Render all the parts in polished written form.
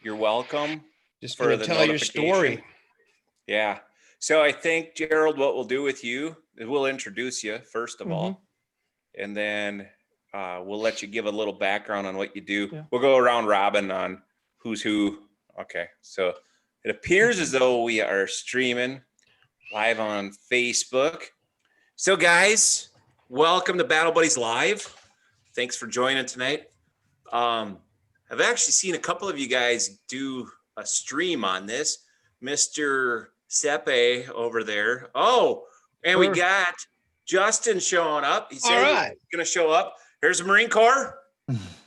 You're welcome. Just for the tell your story. Yeah. So I think, Gerald, what we'll do with you is we'll introduce you first of all, and then we'll let you give a little background on what you do. Yeah. We'll go around robin on who's who. Okay. So it appears as though we are streaming live on Facebook. So guys, welcome to Battle Buddies Live. Thanks for joining tonight. I've actually seen a couple of you guys do a stream on this. Mr. Sepe over there. Oh, and we got Justin showing up. He said he's going to show up. Here's the Marine Corps.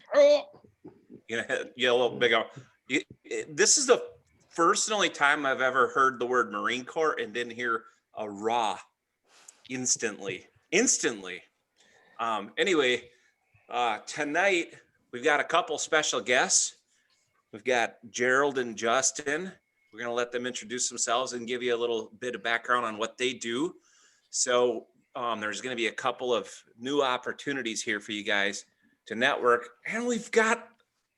You know, a little big. This is the first and only time I've ever heard the word Marine Corps and didn't hear a raw instantly. Anyway, tonight we've got a couple special guests. We've got Gerald and Justin. We're going to let them introduce themselves and give you a little bit of background on what they do. So there's going to be a couple of new opportunities here for you guys to network. And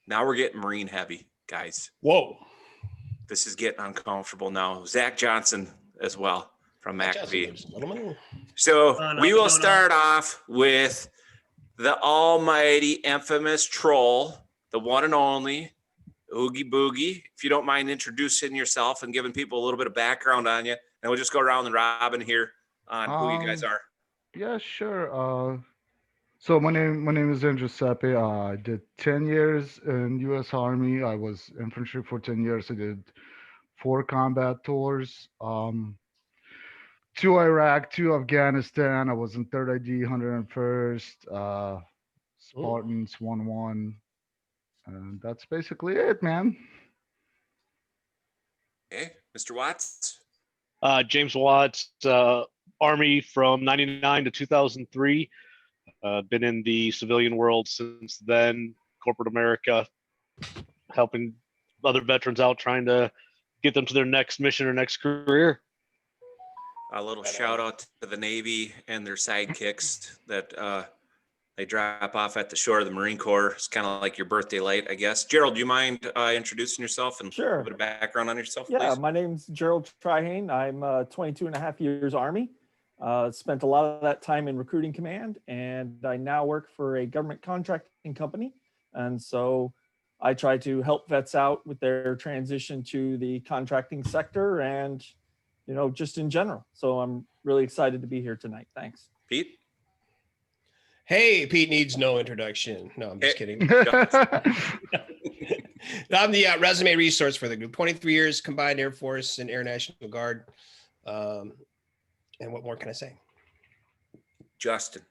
now we're getting Marine heavy, guys. Whoa. This is getting uncomfortable now. Zach Johnson as well from McAfee. So we will start off with the almighty, infamous troll, the one and only, Oogie Boogie. If you don't mind introducing yourself and giving people a little bit of background on you, and we'll just go around and robin here on who you guys are. Yeah, sure. So my name is Giuseppe. I did 10 years in U.S. Army. I was infantry for 10 years. I did 4 combat tours. 2 Iraq, 2 Afghanistan. I was in 3rd ID, 101st, Spartans, 1-1. And that's basically it, man. Okay, Mr. Watts. James Watts, Army from 99 to 2003. Been in the civilian world since then, corporate America, helping other veterans out, trying to get them to their next mission or next career. A little shout out to the Navy and their sidekicks that they drop off at the shore of the Marine Corps. It's kind of like your birthday light, I guess. Gerald, do you mind introducing yourself and Sure. a bit of background on yourself, Yeah, please? My name's Gerald Trihane. I'm 22 and a half years Army. Spent a lot of that time in recruiting command, and I now work for a government contracting company. And so I try to help vets out with their transition to the contracting sector and, just in general. So I'm really excited to be here tonight. Thanks. Pete? Hey, Pete needs no introduction. No, I'm just kidding. I'm the resume resource for the group. 23 years combined Air Force and Air National Guard. And what more can I say? Justin.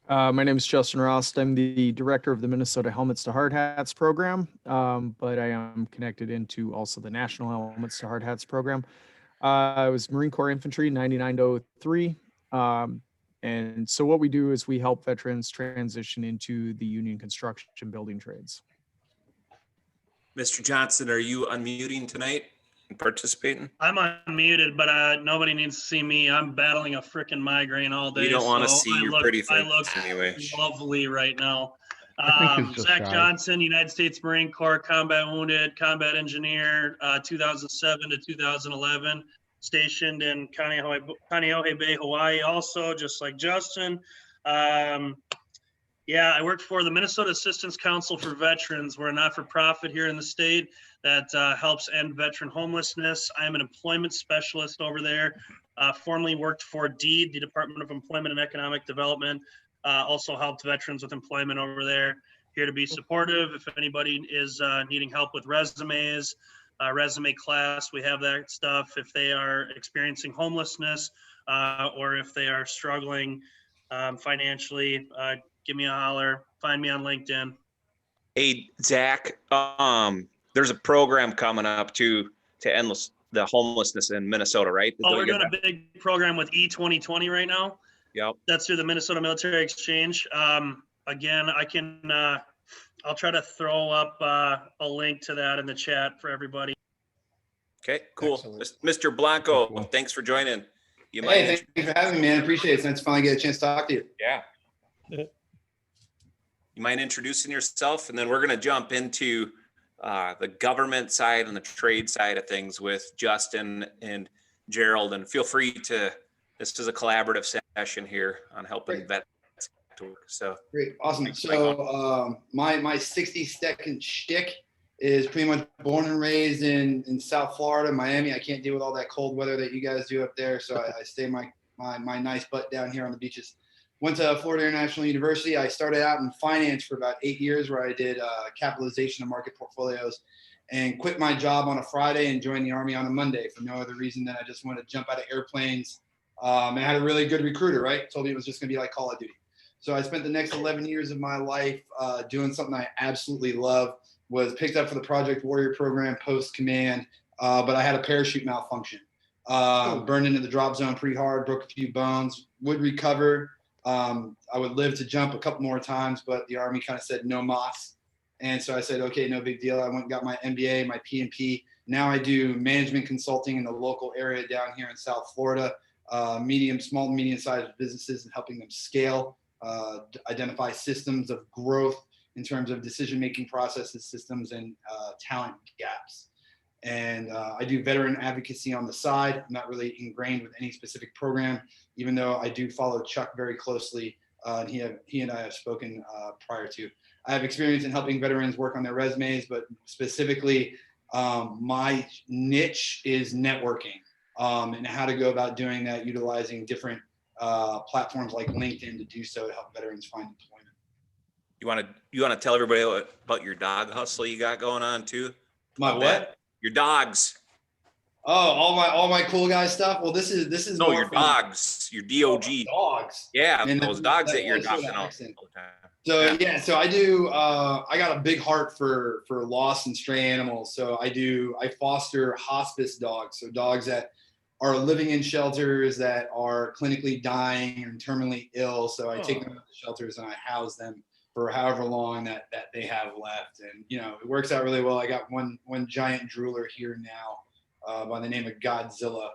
My name is Justin Rost. I'm the director of the Minnesota Helmets to Hard Hats program, but I am connected into also the National Helmets to Hard Hats program. I was Marine Corps Infantry, 99 to 03. And so what we do is we help veterans transition into the union construction building trades. Mr. Johnson, are you unmuting tonight and participating? I'm unmuted, but nobody needs to see me. I'm battling a freaking migraine all day. You don't want to see your pretty face I look anyway. Lovely right now. Zach Johnson, United States Marine Corps, combat wounded, combat engineer, 2007 to 2011. Stationed in Kaneohe Bay, Hawaii, also, just like Justin. I worked for the Minnesota Assistance Council for Veterans. We're a not-for-profit here in the state that helps end veteran homelessness. I'm an employment specialist over there. Formerly worked for DEED, the Department of Employment and Economic Development. Also helped veterans with employment over there. Here to be supportive. If anybody is needing help with resumes, resume class, we have that stuff. If they are experiencing homelessness or if they are struggling financially, give me a holler. Find me on LinkedIn. Hey, Zach, there's a program coming up to end the homelessness in Minnesota, right? We're doing a big program with E2020 right now. Yep. That's through the Minnesota Military Exchange. Again, I'll try to throw up a link to that in the chat for everybody. Okay, cool. Excellent. Mr. Blanco, thanks for joining. Thank you for having me, man. Appreciate it. It's finally get a chance to talk to you. Yeah. you mind introducing yourself? And then we're going to jump into the government side and the trade side of things with Justin and Gerald. And feel free to, this is a collaborative session here on helping vets to work. So great, awesome. So my 60-second shtick is pretty much born and raised in South Florida, Miami. I can't deal with all that cold weather that you guys do up there, so I stay my nice butt down here on the beaches. Went to Florida International University. I started out in finance for about 8 years, where I did capitalization of market portfolios, and quit my job on a Friday and joined the Army on a Monday for no other reason than I just wanted to jump out of airplanes. And I had a really good recruiter, right? Told me it was just going to be like Call of Duty. So I spent the next 11 years of my life doing something I absolutely love. Was picked up for the Project Warrior program post-command, but I had a parachute malfunction. Burned into the drop zone pretty hard, broke a few bones, would recover. I would live to jump a couple more times, but the Army kind of said no mas. And so I said, okay, no big deal. I went and got my MBA, my PMP. Now I do management consulting in the local area down here in South Florida, small, medium-sized businesses, and helping them scale, identify systems of growth in terms of decision-making processes, systems, and talent gaps. And I do veteran advocacy on the side. I'm not really ingrained with any specific program, even though I do follow Chuck very closely. And he and I have spoken prior to. I have experience in helping veterans work on their resumes, but specifically my niche is networking and how to go about doing that, utilizing different platforms like LinkedIn to do so to help veterans find employment. You want to tell everybody about your dog hustle you got going on too? My what? Your dogs. Oh, all my cool guy stuff. Well, this is no, your dogs, your DOG dogs. Yeah, and those dogs that you're adopting all the time. So yeah, so I do. I got a big heart for lost and stray animals. So I foster hospice dogs. So dogs that are living in shelters that are clinically dying and terminally ill. So I take them to the shelters and I house them for however long that they have left. And, it works out really well. I got one giant drooler here now by the name of Godzilla,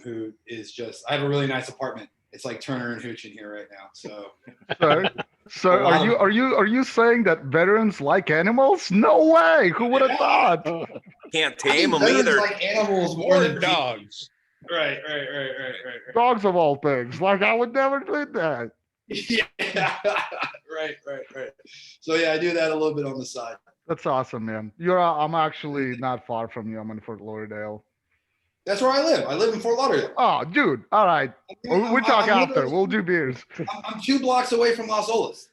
who is just, I have a really nice apartment. It's like Turner and Hooch in here right now. So, so are you saying that veterans like animals? No way. Who would have thought? Can't tame them either. Like animals more than dogs. Right. Dogs of all things. Like, I would never do that. Yeah. Right. So yeah, I do that a little bit on the side. That's awesome, man. I'm actually not far from you. I'm in Fort Lauderdale. That's where I live. I live in Fort Lauderdale. Oh, dude. All right. We'll talk after. We'll do beers. I'm 2 blocks away from Las Olas.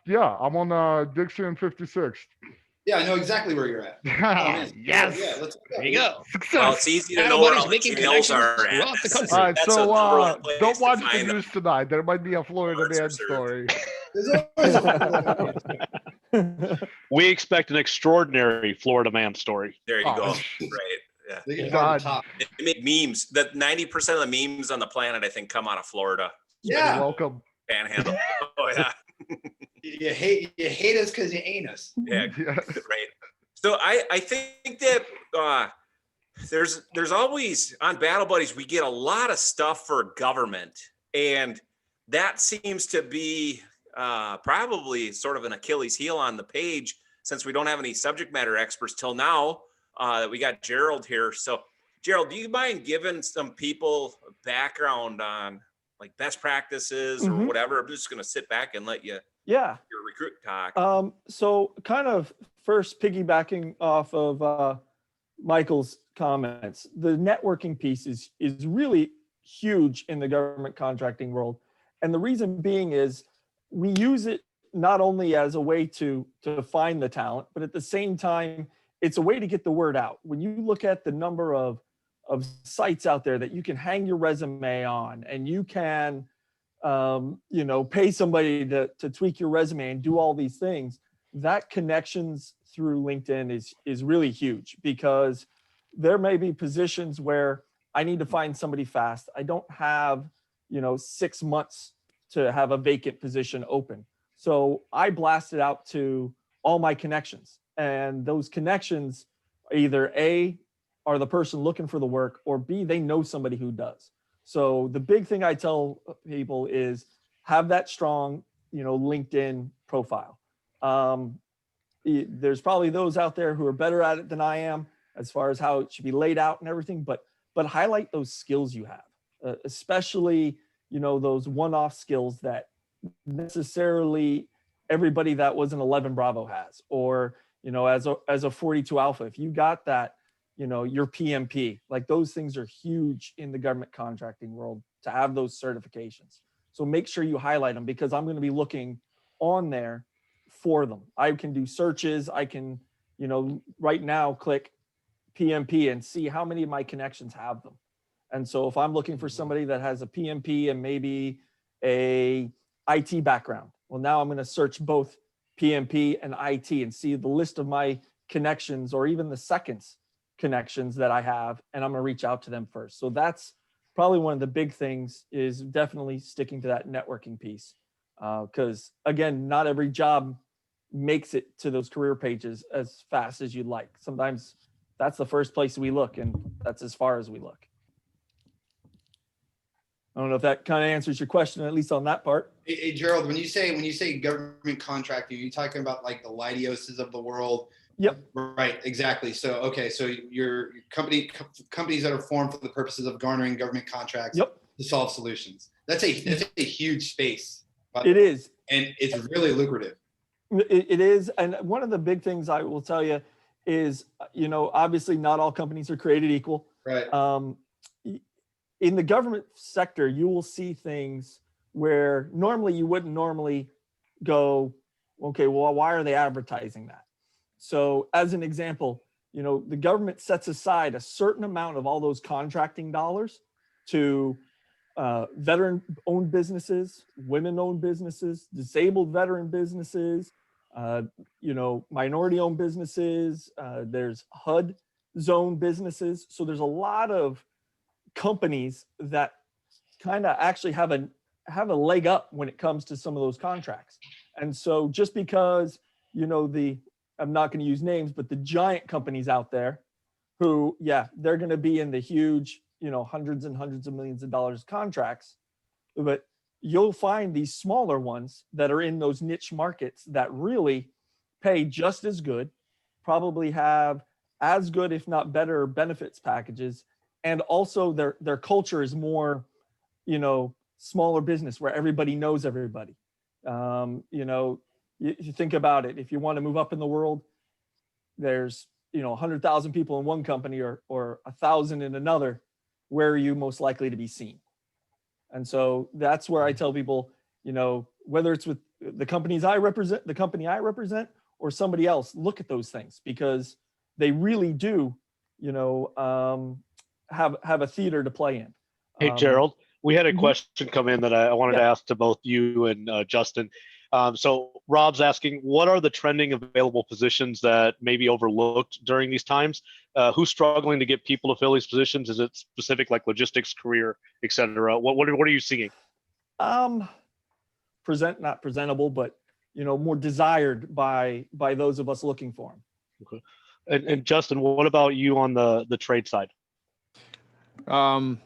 Yeah, I'm on Dixie and 56th. Yeah, I know exactly where you're at. Yes. Yeah, let's go. There you go. Well, it's easy to know where all the hills are at. Throughout the country. All right, That's so a real place don't to watch the find news tonight. There might be a Florida Birds are man served. story. We expect an extraordinary Florida man story. There you Oh. go. Right. Yeah. They get God. hard to top. They make memes. That 90% of the memes on the planet, I think, come out of Florida. You're Yeah, welcome. Panhandle. Oh yeah. you hate us because you ain't us. Yeah. Yeah. Right. So I think that there's always on Battle Buddies, we get a lot of stuff for government, and that seems to be probably sort of an Achilles heel on the page, since we don't have any subject matter experts till now that we got Gerald here. So Gerald, do you mind giving some people background on like best practices or whatever? I'm just going to sit back and let you your recruit talk. So kind of first piggybacking off of Michael's comments, the networking piece is really huge in the government contracting world. And the reason being is we use it not only as a way to find the talent, but at the same time, it's a way to get the word out. When you look at the number of sites out there that you can hang your resume on, and you can pay somebody to tweak your resume and do all these things, that connections through LinkedIn is really huge, because there may be positions where I need to find somebody fast. I don't have 6 months to have a vacant position open. So I blast it out to all my connections, and those connections either A, are the person looking for the work, or B, they know somebody who does. So the big thing I tell people is have that strong, LinkedIn profile. There's probably those out there who are better at it than I am as far as how it should be laid out and everything, but highlight those skills you have, especially, those one-off skills that necessarily everybody that was an 11 Bravo has, or, as a 42 Alpha, if you got that, your PMP, like those things are huge in the government contracting world to have those certifications. So make sure you highlight them, because I'm going to be looking on there for them. I can do searches. I can, right now click PMP and see how many of my connections have them. And so if I'm looking for somebody that has a PMP and maybe a IT background, well, now I'm going to search both PMP and IT and see the list of my connections, or even the seconds connections that I have, and I'm going to reach out to them first. So that's probably one of the big things, is definitely sticking to that networking piece. Because again, not every job makes it to those career pages as fast as you'd like. Sometimes that's the first place we look, and that's as far as we look. I don't know if that kind of answers your question, at least on that part. Hey, Gerald, when you say government contracting, are you talking about like the Lydioses of the world? Yep. Right. Exactly. So, okay. So your companies that are formed for the purposes of garnering government contracts Yep. to solve solutions. That's a huge space. It is. And it's really lucrative. It is. And one of the big things I will tell you is, obviously not all companies are created equal. Right. In the government sector, you will see things where normally you wouldn't normally go, okay, well, why are they advertising that? So as an example, the government sets aside a certain amount of all those contracting dollars to veteran-owned businesses, women-owned businesses, disabled veteran businesses, minority-owned businesses. There's HUD zone businesses. So there's a lot of companies that kind of actually have a leg up when it comes to some of those contracts. And so just because, I'm not going to use names, but the giant companies out there who, they're going to be in the huge, hundreds and hundreds of millions of dollars contracts, but you'll find these smaller ones that are in those niche markets that really pay just as good, probably have as good, if not better, benefits packages. And also their culture is more, smaller business where everybody knows everybody. You think about it, if you want to move up in the world, there's 100,000 people in one company or 1,000 in another. Where are you most likely to be seen? And so that's where I tell people, whether it's with the company I represent, or somebody else, look at those things, because they really do, have a theater to play in. Hey, Gerald, we had a question come in that I wanted to ask to both you and Justin. So Rob's asking, what are the trending available positions that may be overlooked during these times? Who's struggling to get people to fill these positions? Is it specific, like logistics, career, et cetera? What are you seeing? Not presentable, but more desired by those of us looking for them. Okay. And Justin, what about you on the trade side? On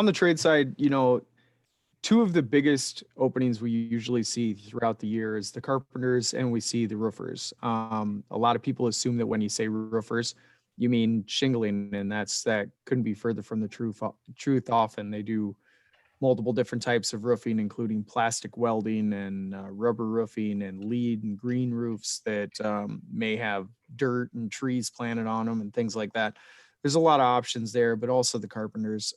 the trade side, two of the biggest openings we usually see throughout the year is the carpenters, and we see the roofers. A lot of people assume that when you say roofers, you mean shingling, and that couldn't be further from the truth. Often they do multiple different types of roofing, including plastic welding and rubber roofing and lead and green roofs that may have dirt and trees planted on them and things like that. There's a lot of options there, but also the carpenters.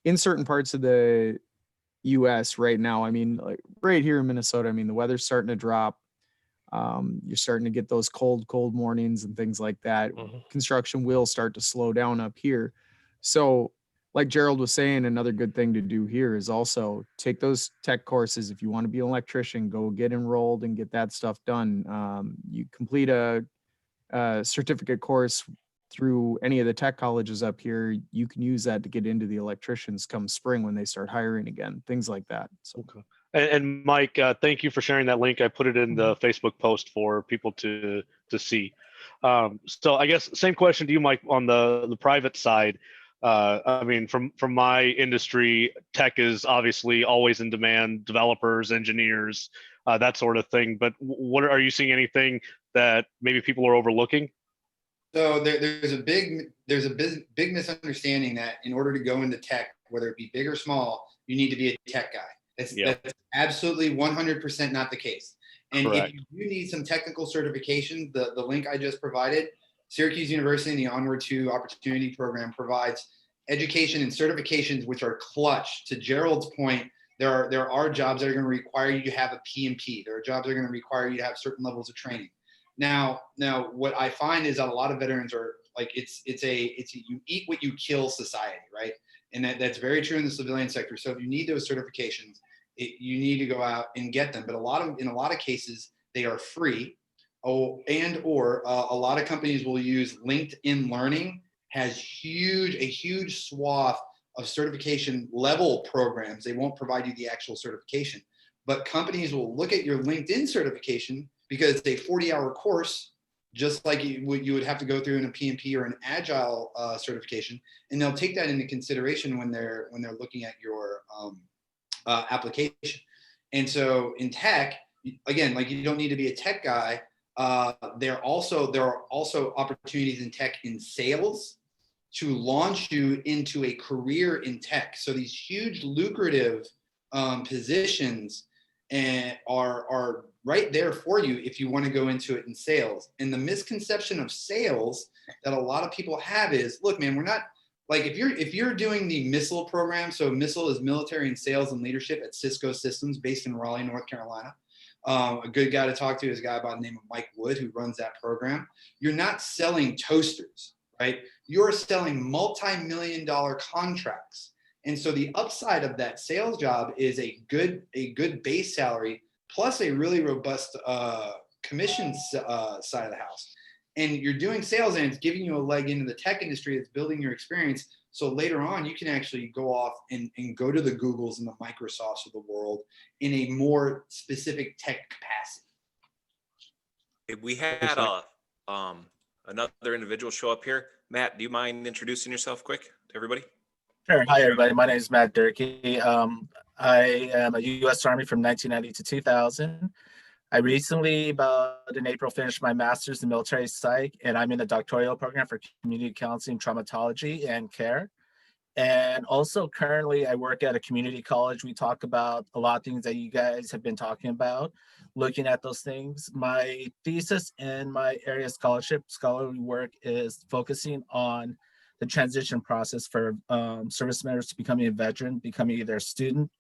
In certain parts of the US right now, like right here in Minnesota, the weather's starting to drop. You're starting to get those cold mornings and things like that. Mm-hmm. Construction will start to slow down up here. So like Gerald was saying, another good thing to do here is also take those tech courses. If you want to be an electrician, go get enrolled and get that stuff done. You complete a certificate course through any of the tech colleges up here, you can use that to get into the electricians come spring when they start hiring again, things like that. So. Okay. And Mike, thank you for sharing that link. I put it in the Facebook post for people to see. So I guess same question to you, Mike, on the private side. From my industry, tech is obviously always in demand, developers, engineers, that sort of thing. But what are you seeing anything that maybe people are overlooking? So there's a big misunderstanding that in order to go into tech, whether it be big or small, you need to be a tech guy. That's absolutely 100% not the case. And Correct. if you need some technical certification, the link I just provided, Syracuse University and the Onward to Opportunity program provides education and certifications which are clutch. To Gerald's point, there are jobs that are going to require you to have a PMP. There are jobs that are going to require you to have certain levels of training. Now, what I find is that a lot of veterans are like, it's a you eat what you kill society, right? And that's very true in the civilian sector. So if you need those certifications, you need to go out and get them. But in a lot of cases, they are free. Or a lot of companies will use LinkedIn Learning has a huge swath of certification level programs. They won't provide you the actual certification, but companies will look at your LinkedIn certification because it's a 40-hour course, just like you would have to go through in a PMP or an Agile certification, and they'll take that into consideration when they're looking at your application. And so in tech, again, like, you don't need to be a tech guy. There are also opportunities in tech in sales to launch you into a career in tech. So these huge lucrative positions are right there for you if you want to go into it in sales. And the misconception of sales that a lot of people have is, look, man, we're not like, if you're doing the MISSLE program, so MISSLE is Military and Sales and Leadership at Cisco Systems, based in Raleigh, North Carolina. A good guy to talk to is a guy by the name of Mike Wood, who runs that program. You're not selling toasters, right? You're selling multi-million-dollar contracts. And so the upside of that sales job is a good base salary plus a really robust commission side of the house. And you're doing sales, and it's giving you a leg into the tech industry. It's building your experience. So later on, you can actually go off and go to the Googles and the Microsofts of the world in a more specific tech capacity. We had another individual show up here. Matt, do you mind introducing yourself quick to everybody? Sure. Hi, everybody. My name is Matt Durkee. I am a U.S. Army from 1990 to 2000. I recently, about in April, finished my master's in military psych, and I'm in the doctoral program for community counseling, traumatology, and care. And also currently I work at a community college. We talk about a lot of things that you guys have been talking about, looking at those things. My thesis in my area of scholarly work is focusing on the transition process for service members to becoming a veteran, becoming either a student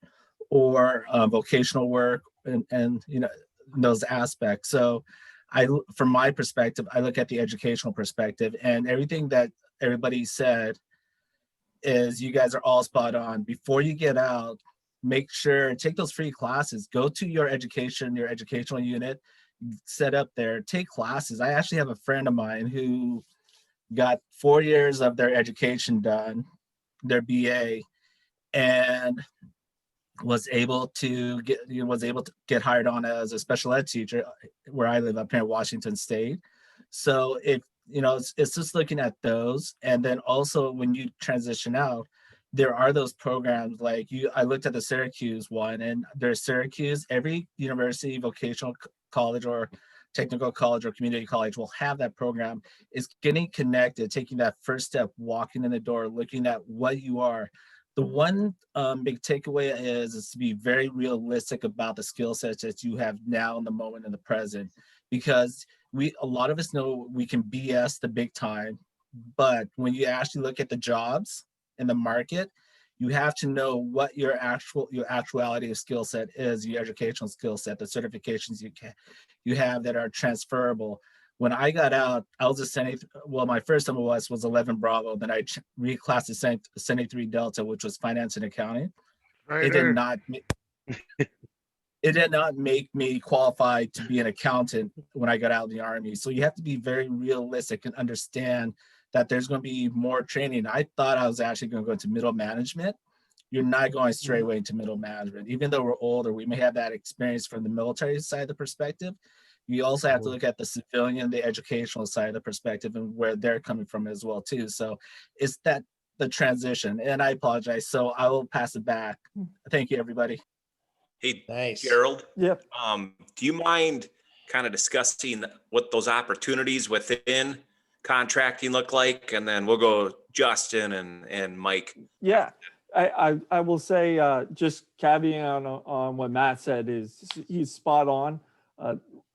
or vocational work, and you know, those aspects. So from my perspective, I look at the educational perspective, and everything that everybody said is you guys are all spot on. Before you get out, make sure, take those free classes, go to your educational unit, set up there, take classes. I actually have a friend of mine who got 4 years of their education done, their BA, and was able to get hired on as a special ed teacher where I live up here in Washington State. So it's just looking at those. And then also when you transition out, there are those programs like I looked at the Syracuse one, and there's Syracuse, every university, vocational college or technical college or community college will have that program. It's getting connected, taking that first step, walking in the door, looking at what you are. The one big takeaway is to be very realistic about the skill sets that you have now in the moment, in the present, because a lot of us know we can BS the big time, but when you actually look at the jobs in the market, you have to know what your actuality of skill set is, your educational skill set, the certifications you have that are transferable. When I got out, I was my first number was 11 Bravo. Then I reclassed to 73 Delta, which was finance and accounting. It did not make me qualified to be an accountant when I got out of the Army. So you have to be very realistic and understand that there's going to be more training. I thought I was actually going to go into middle management. You're not going straight away into middle management. Even though we're older, we may have that experience from the military side of the perspective. You also have to look at the civilian, the educational side of the perspective, and where they're coming from as well too. So it's the transition, and I apologize. So I will pass it back. Thank you, everybody. Hey, Nice. Gerald, Yep. do you mind kind of discussing what those opportunities within contracting look like? And then we'll go Justin and Mike. Yeah, I will say, just caveat on what Matt said is he's spot on.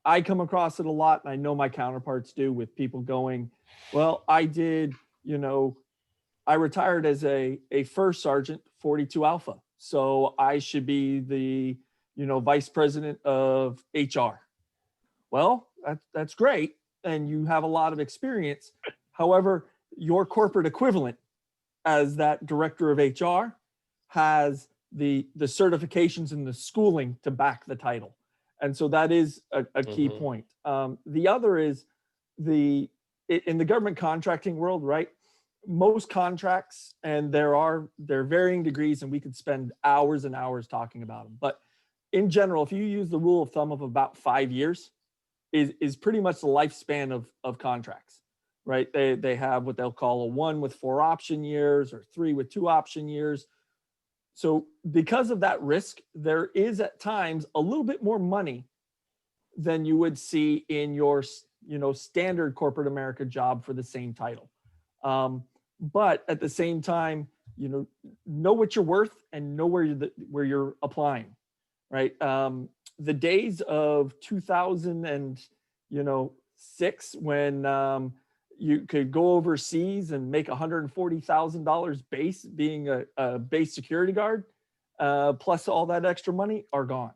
I come across it a lot, and I know my counterparts do, with people going, well, I did, I retired as a first sergeant, 42 Alpha. So I should be the, vice president of HR. Well, that's great. And you have a lot of experience. However, your corporate equivalent as that director of HR has the certifications and the schooling to back the title. And so that is a key point. The other is in the government contracting world, right? Most contracts, and there are varying degrees, and we could spend hours and hours talking about them. But in general, if you use the rule of thumb of about 5 years, is pretty much the lifespan of contracts, right? They have what they'll call a 1 with 4 option years or 3 with 2 option years. So because of that risk, there is at times a little bit more money than you would see in your, standard corporate America job for the same title. But at the same time, know what you're worth and know where you're applying, right? The days of 2006 when you could go overseas and make $140,000 base being a base security guard, plus all that extra money, are gone.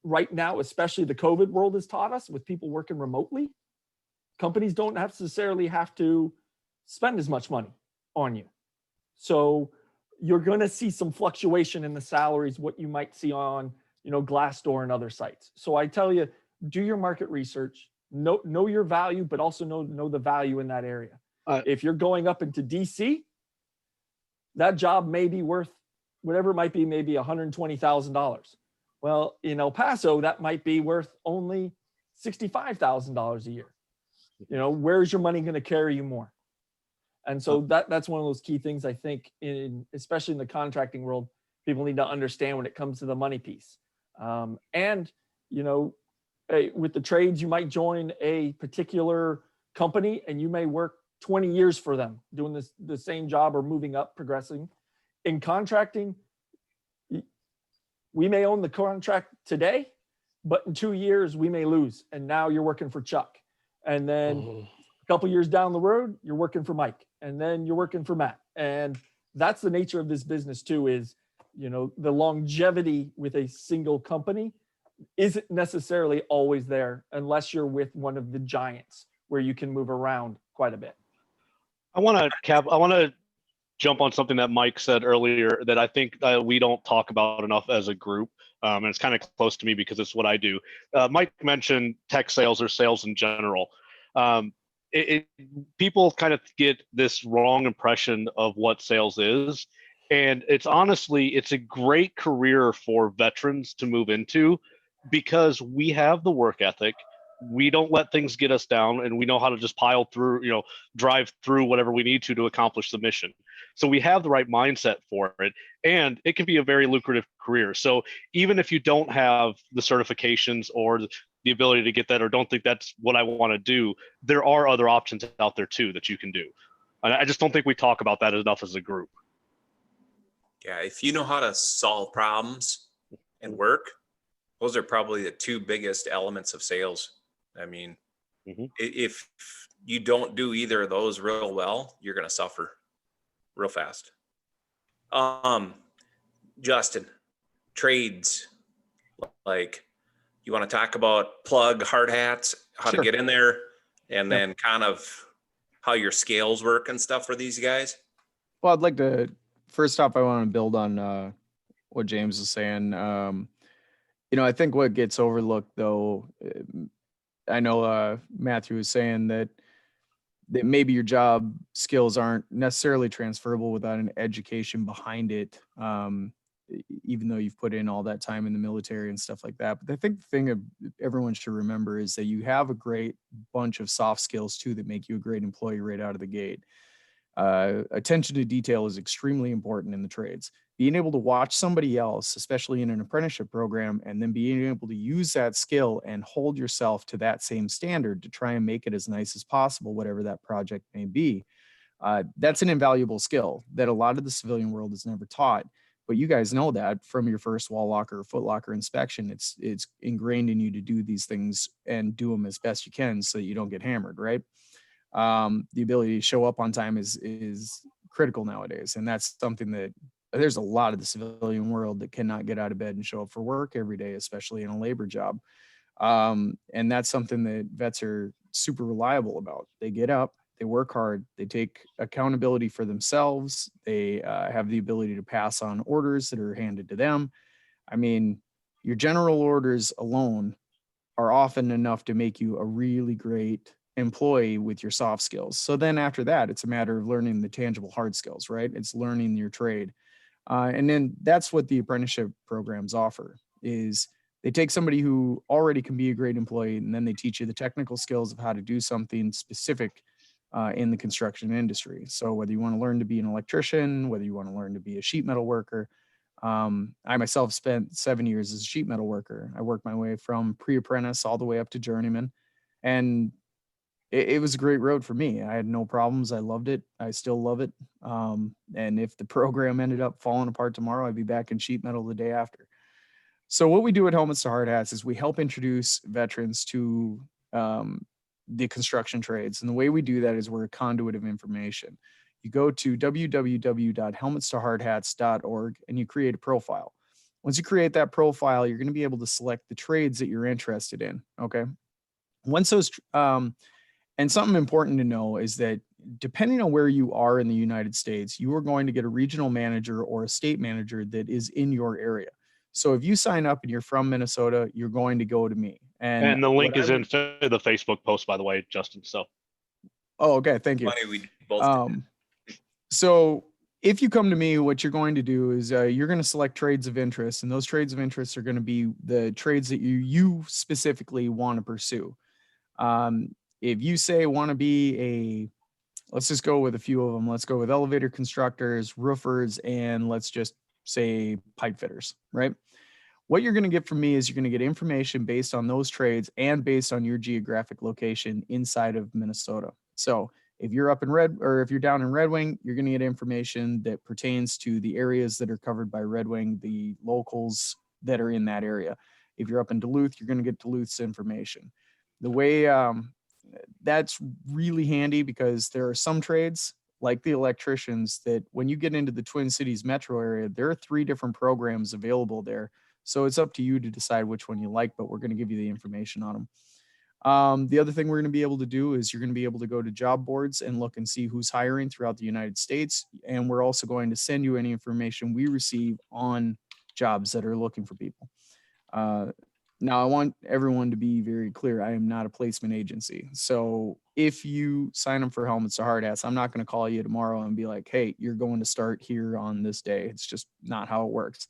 Right now, especially the COVID world has taught us, with people working remotely, companies don't necessarily have to spend as much money on you. So you're going to see some fluctuation in the salaries, what you might see on, Glassdoor and other sites. So I tell you, do your market research, know your value, but also know the value in that area. If you're going up into DC, that job may be worth whatever it might be, maybe $120,000. Well, in El Paso, that might be worth only $65,000 a year. Where's your money going to carry you more? And so that's one of those key things, I think, especially in the contracting world, people need to understand when it comes to the money piece. And with the trades, you might join a particular company and you may work 20 years for them doing the same job or moving up, progressing. In contracting, we may own the contract today, but in 2 years we may lose. And now you're working for Chuck. And then a couple years down the road, you're working for Mike. And then you're working for Matt. And that's the nature of this business too, is, the longevity with a single company isn't necessarily always there unless you're with one of the giants where you can move around quite a bit. I want to jump on something that Mike said earlier that I think we don't talk about enough as a group. And it's kind of close to me because it's what I do. Mike mentioned tech sales or sales in general. People kind of get this wrong impression of what sales is. And it's a great career for veterans to move into because we have the work ethic. We don't let things get us down, and we know how to just pile through, drive through whatever we need to accomplish the mission. So we have the right mindset for it, and it can be a very lucrative career. So even if you don't have the certifications or the ability to get that, or don't think that's what I want to do, there are other options out there too that you can do. And I just don't think we talk about that enough as a group. Yeah, if you know how to solve problems and work, those are probably the 2 biggest elements of sales. I mean, if you don't do either of those real well, you're going to suffer real fast. Justin, trades, like, you want to talk about plug, hard hats, how to get in there, and then kind of how your scales work and stuff for these guys? Well, I'd like to, first off, I want to build on what James is saying. I think what gets overlooked, though, I know Matthew was saying that maybe your job skills aren't necessarily transferable without an education behind it, even though you've put in all that time in the military and stuff like that. But I think the thing everyone should remember is that you have a great bunch of soft skills, too, that make you a great employee right out of the gate. Attention to detail is extremely important in the trades. being able to watch somebody else, especially in an apprenticeship program, and then being able to use that skill and hold yourself to that same standard to try and make it as nice as possible, whatever that project may be. That's an invaluable skill that a lot of the civilian world is never taught. But you guys know that from your first wall locker or foot locker inspection, it's ingrained in you to do these things and do them as best you can so that you don't get hammered, right? The ability to show up on time is critical nowadays. And that's something that there's a lot of the civilian world that cannot get out of bed and show up for work every day, especially in a labor job. And that's something that vets are super reliable about. They get up, they work hard, they take accountability for themselves. They have the ability to pass on orders that are handed to them. I mean, your general orders alone are often enough to make you a really great employee with your soft skills. So then after that, it's a matter of learning the tangible hard skills, right? It's learning your trade. And then that's what the apprenticeship programs offer is they take somebody who already can be a great employee, and then they teach you the technical skills of how to do something specific in the construction industry. So whether you want to learn to be an electrician, whether you want to learn to be a sheet metal worker, I myself spent 7 years as a sheet metal worker. I worked my way from pre-apprentice all the way up to journeyman. And it was a great road for me. I had no problems. I loved it. I still love it. And if the program ended up falling apart tomorrow, I'd be back in sheet metal the day after. So what we do at Helmets to Hard Hats is we help introduce veterans to the construction trades. And the way we do that is we're a conduit of information. You go to www.helmetstohardhats.org and you create a profile. Once you create that profile, you're going to be able to select the trades that you're interested in. Okay. Once those, and something important to know is that depending on where you are in the United States, you are going to get a regional manager or a state manager that is in your area. So if you sign up and you're from Minnesota, you're going to go to me. And the link is in the Facebook post, by the way, Justin. So. Oh, okay. Thank you. Funny, we both did. So if you come to me, what you're going to do is you're going to select trades of interest, and those trades of interest are going to be the trades that you specifically want to pursue. If you say want to be let's just go with a few of them. Let's go with elevator constructors, roofers, and let's just say pipe fitters, right? What you're going to get from me is you're going to get information based on those trades and based on your geographic location inside of Minnesota. So if you're up in if you're down in Red Wing, you're going to get information that pertains to the areas that are covered by Red Wing, the locals that are in that area. If you're up in Duluth, you're going to get Duluth's information. The way that's really handy because there are some trades like the electricians that when you get into the Twin Cities metro area, there are 3 different programs available there. So it's up to you to decide which one you like, but we're going to give you the information on them. The other thing we're going to be able to do is you're going to be able to go to job boards and look and see who's hiring throughout the United States. And we're also going to send you any information we receive on jobs that are looking for people. Now, I want everyone to be very clear. I am not a placement agency. So if you sign up for Helmets to Hard Hats, I'm not going to call you tomorrow and be like, hey, you're going to start here on this day. It's just not how it works.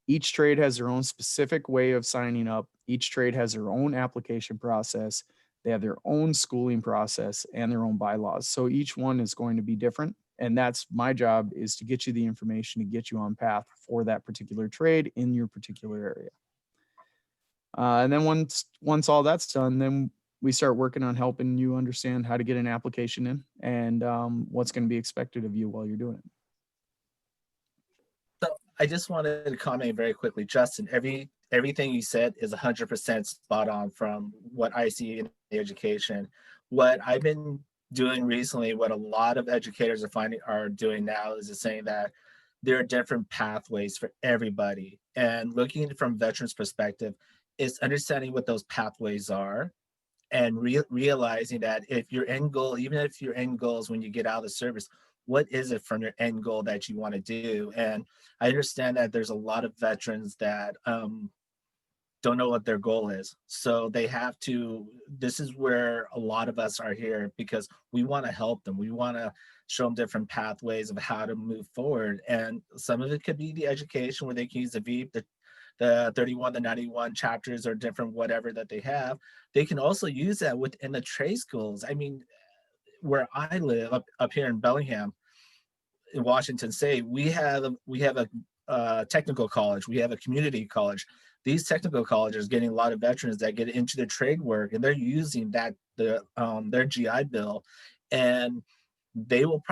Each trade has their own specific way of signing up. Each trade has their own application process. They have their own schooling process and their own bylaws. So each one is going to be different. And that's my job, is to get you the information to get you on path for that particular trade in your particular area. And then once all that's done, then we start working on helping you understand how to get an application in and what's going to be expected of you while you're doing it. So I just wanted to comment very quickly, Justin. Everything you said is 100% spot on from what I see in education. What I've been doing recently, what a lot of educators are doing now, is saying that there are different pathways for everybody. And looking from veterans' perspective, is understanding what those pathways are and realizing that if your end goal, even if your end goal is when you get out of the service, what is it from your end goal that you want to do? And I understand that there's a lot of veterans that don't know what their goal is. So they have to, this is where a lot of us are here, because we want to help them. We want to show them different pathways of how to move forward. And some of it could be the education where they can use the VEEP, the 31, the 91 chapters or different whatever that they have. They can also use that within the trade schools. I mean, where I live up here in Bellingham, in Washington State, we have a technical college. We have a community college. These technical colleges getting a lot of veterans that get into the trade work, and they're using their GI Bill, and they will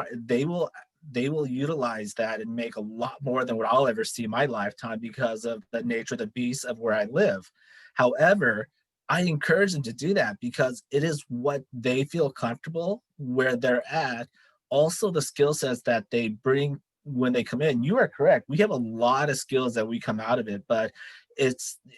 utilize that and make a lot more than what I'll ever see in my lifetime because of the nature of the beast of where I live. However, I encourage them to do that because it is what they feel comfortable where they're at. Also, the skill sets that they bring when they come in. You are correct. We have a lot of skills that we come out of it, but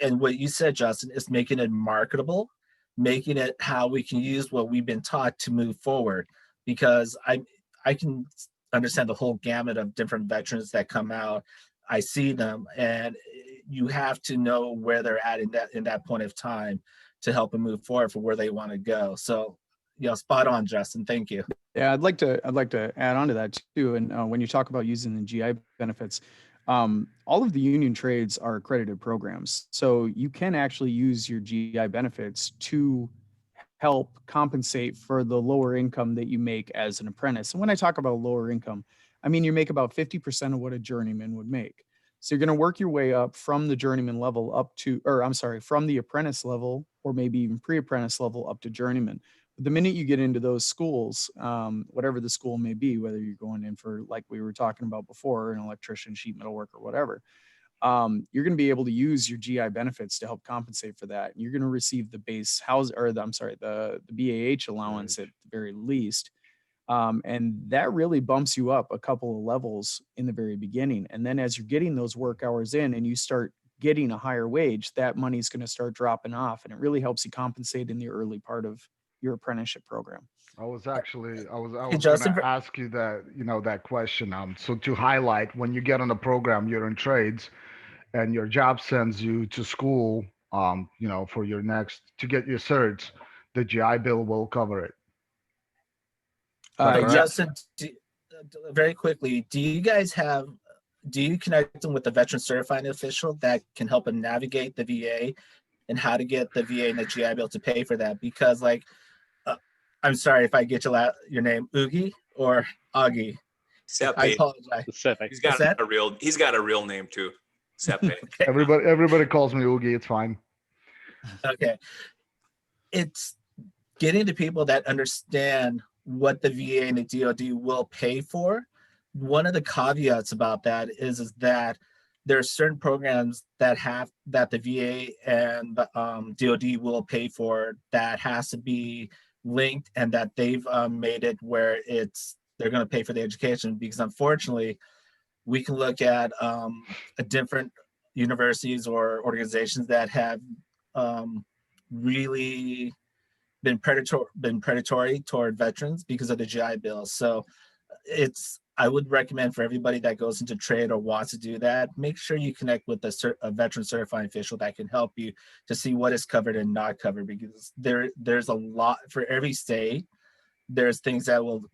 and what you said, Justin, is making it marketable, making it how we can use what we've been taught to move forward. Because I can understand the whole gamut of different veterans that come out. I see them, and you have to know where they're at in that point of time to help them move forward for where they want to go. So, spot on, Justin. Thank you. Yeah, I'd like to add on to that too. And when you talk about using the GI benefits, all of the union trades are accredited programs, so you can actually use your GI benefits to help compensate for the lower income that you make as an apprentice. And when I talk about lower income, I mean you make about 50% of what a journeyman would make. So you're going to work your way up from the journeyman level up to, or I'm sorry, from the apprentice level, or maybe even pre-apprentice level up to journeyman. But the minute you get into those schools, whatever the school may be, whether you're going in for, like we were talking about before, an electrician, sheet metal worker, whatever, you're going to be able to use your GI benefits to help compensate for that. You're going to receive the base house, or the BAH allowance at the very least. And that really bumps you up a couple of levels in the very beginning. And then as you're getting those work hours in and you start getting a higher wage, that money's going to start dropping off, and it really helps you compensate in the early part of your apprenticeship program. I was going Justin, to ask you that, that question. So to highlight, when you get on the program, you're in trades, and your job sends you to school, for your to get your certs, the GI Bill will cover it. Justin, very quickly, do you connect them with the veteran certifying official that can help them navigate the VA and how to get the VA and the GI Bill to pay for that? Because I'm sorry if I get your name, Oogie or Augie. Sepe. I apologize. He's got a real name too. Sepe. Okay. Everybody calls me Oogie. It's fine. Okay. It's getting to people that understand what the VA and the DoD will pay for. One of the caveats about that is that there are certain programs that the VA and DoD will pay for that has to be linked, and that they've made it where they're going to pay for the education. Because unfortunately, we can look at different universities or organizations that have really been predatory toward veterans because of the GI Bill. So I would recommend for everybody that goes into trade or wants to do that, make sure you connect with a veteran certifying official that can help you to see what is covered and not covered, because there's a lot for every state. There's things that will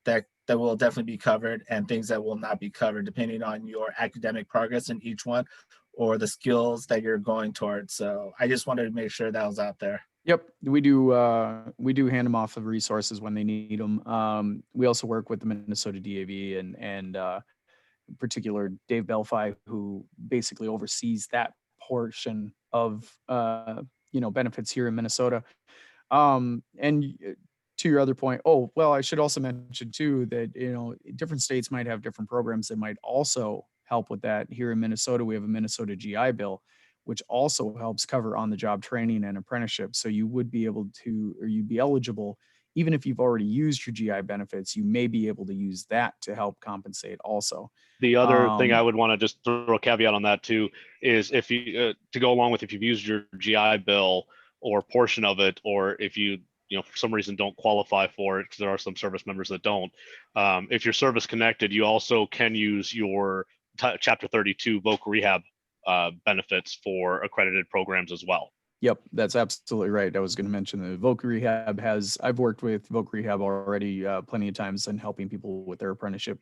definitely be covered and things that will not be covered depending on your academic progress in each one or the skills that you're going towards. So I just wanted to make sure that was out there. Yep, we do hand them off of resources when they need them. We also work with the Minnesota DAV and in particular Dave Belfi, who basically oversees that portion of benefits here in Minnesota. And to your other point, I should also mention too that different states might have different programs that might also help with that. Here in Minnesota, we have a Minnesota GI Bill, which also helps cover on-the-job training and apprenticeship. So you would be able to, or you'd be eligible, even if you've already used your GI benefits, you may be able to use that to help compensate also. The other thing I would want to just throw a caveat on that too is if you, to go along with, if you've used your GI Bill or portion of it, or if you for some reason don't qualify for it, because there are some service members that don't, if you're service connected, you also can use your Chapter 32 VOC rehab benefits for accredited programs as well. Yep, that's absolutely right. I was going to mention the VOC Rehab I've worked with VOC Rehab already plenty of times in helping people with their apprenticeship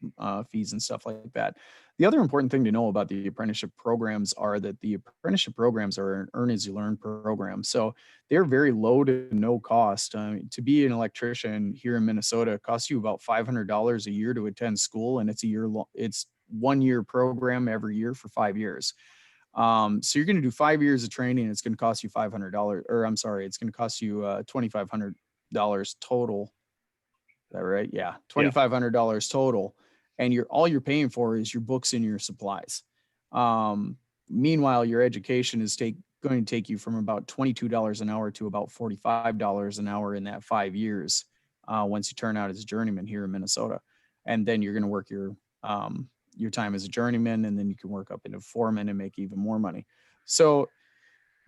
fees and stuff like that. The other important thing to know about the apprenticeship programs are that the apprenticeship programs are an earn as you learn program. So they're very low to no cost. To be an electrician here in Minnesota costs you about $500 a year to attend school, and it's 1-year program every year for 5 years. So you're going to do 5 years of training. It's going to cost you $500, or I'm sorry, it's going to cost you $2,500 total. Is that right? Yeah, $2,500 total, and all you're paying for is your books and your supplies. Meanwhile, your education is going to take you from about $22 an hour to about $45 an hour in that 5 years. Once you turn out as a journeyman here in Minnesota, and then you're going to work your time as a journeyman, and then you can work up into foreman and make even more money. So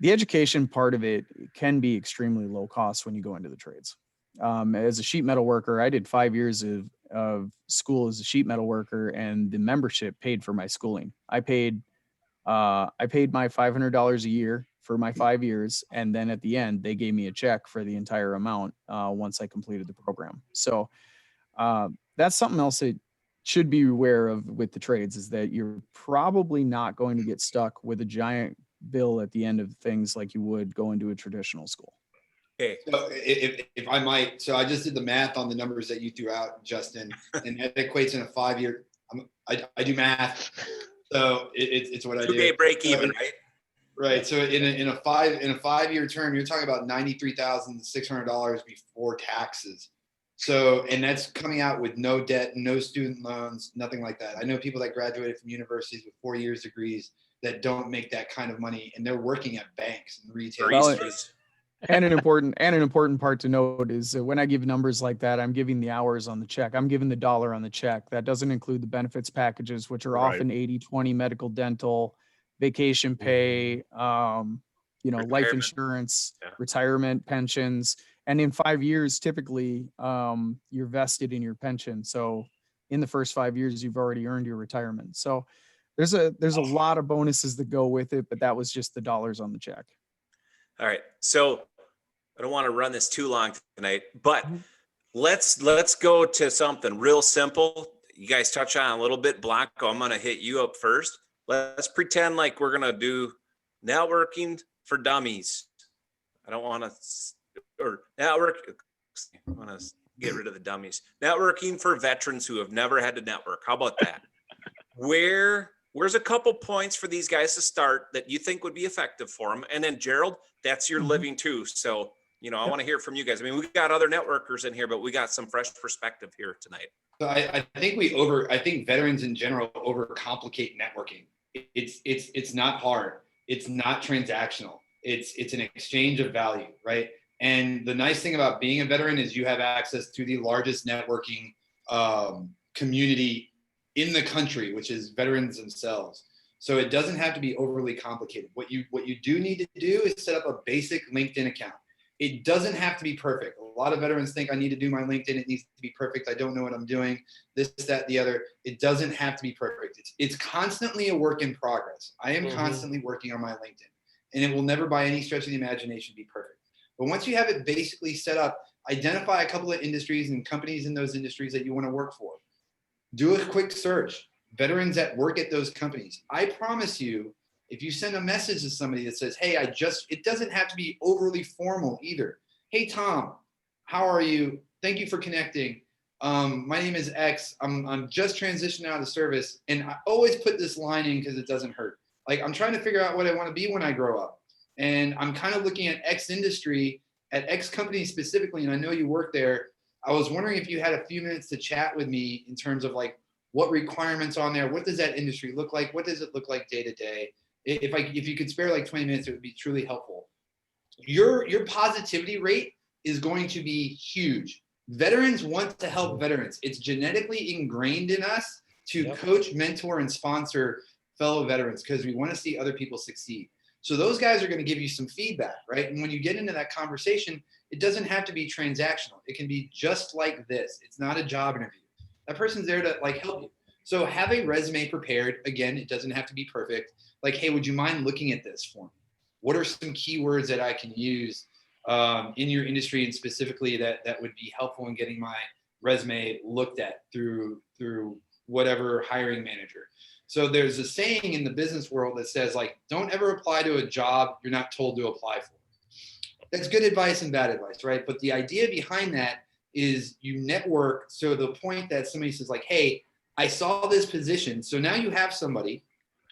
the education part of it can be extremely low cost when you go into the trades. As a sheet metal worker, I did 5 years of school as a sheet metal worker, and the membership paid for my schooling. I paid my $500 a year for my 5 years, and then at the end they gave me a check for the entire amount once I completed the program. So that's something else that should be aware of with the trades, is that you're probably not going to get stuck with a giant bill at the end of things like you would go into a traditional school. Okay. So if I might, so I just did the math on the numbers that you threw out, Justin, and that equates in a 5 year. I do math, so it's what I do. 2K break even, right? Right. So in a 5 year term, you're talking about $93,600 before taxes. So, and that's coming out with no debt, no student loans, nothing like that. I know people that graduated from universities with 4 years degrees that don't make that kind of money, and they're working at banks and retail. Well, and an important part to note is that when I give numbers like that, I'm giving the hours on the check. I'm giving the dollar on the check. That doesn't include the benefits packages, which are often 80-20 medical, dental, vacation pay, life insurance, retirement, pensions. And in 5 years, typically, you're vested in your pension. So in the first 5 years, you've already earned your retirement. So there's a lot of bonuses that go with it, but that was just the dollars on the check. All right. So I don't want to run this too long tonight, but let's go to something real simple. You guys touch on a little bit. Blanco, I'm going to hit you up first. Let's pretend like we're going to do networking for dummies. I don't want to, or network. I want to get rid of the dummies. Networking for veterans who have never had to network. How about that? Where's a couple points for these guys to start that you think would be effective for them? And then Gerald, that's your living too. So, I want to hear from you guys. I mean, we've got other networkers in here, but we got some fresh perspective here tonight. So I think veterans in general overcomplicate networking. It's not hard. It's not transactional. It's an exchange of value, right? And the nice thing about being a veteran is you have access to the largest networking community in the country, which is veterans themselves. So it doesn't have to be overly complicated. What you do need to do is set up a basic LinkedIn account. It doesn't have to be perfect. A lot of veterans think I need to do my LinkedIn. It needs to be perfect. I don't know what I'm doing. This, that, the other. It doesn't have to be perfect. It's constantly a work in progress. I am constantly working on my LinkedIn, and it will never by any stretch of the imagination be perfect. But once you have it basically set up, identify a couple of industries and companies in those industries that you want to work for. Do a quick search. Veterans that work at those companies. I promise you, if you send a message to somebody that says, hey, it doesn't have to be overly formal either. Hey, Tom, how are you? Thank you for connecting. My name is X. I'm just transitioning out of service. And I always put this line in because it doesn't hurt. Like, I'm trying to figure out what I want to be when I grow up. And I'm kind of looking at X industry, at X company specifically, and I know you work there. I was wondering if you had a few minutes to chat with me in terms of like what requirements on there, what does that industry look like? What does it look like day to day? If you could spare like 20 minutes, it would be truly helpful. Your positivity rate is going to be huge. Veterans want to help veterans. It's genetically ingrained in us to coach, mentor, and sponsor fellow veterans because we want to see other people succeed. So those guys are going to give you some feedback, right? And when you get into that conversation, it doesn't have to be transactional. It can be just like this. It's not a job interview. That person's there to like help you. So have a resume prepared. Again, it doesn't have to be perfect. Like, hey, would you mind looking at this for me? What are some keywords that I can use in your industry and specifically that would be helpful in getting my resume looked at through whatever hiring manager? So there's a saying in the business world that says, like, don't ever apply to a job you're not told to apply for. That's good advice and bad advice, right? But the idea behind that is you network. So the point that somebody says like, hey, I saw this position. So now you have somebody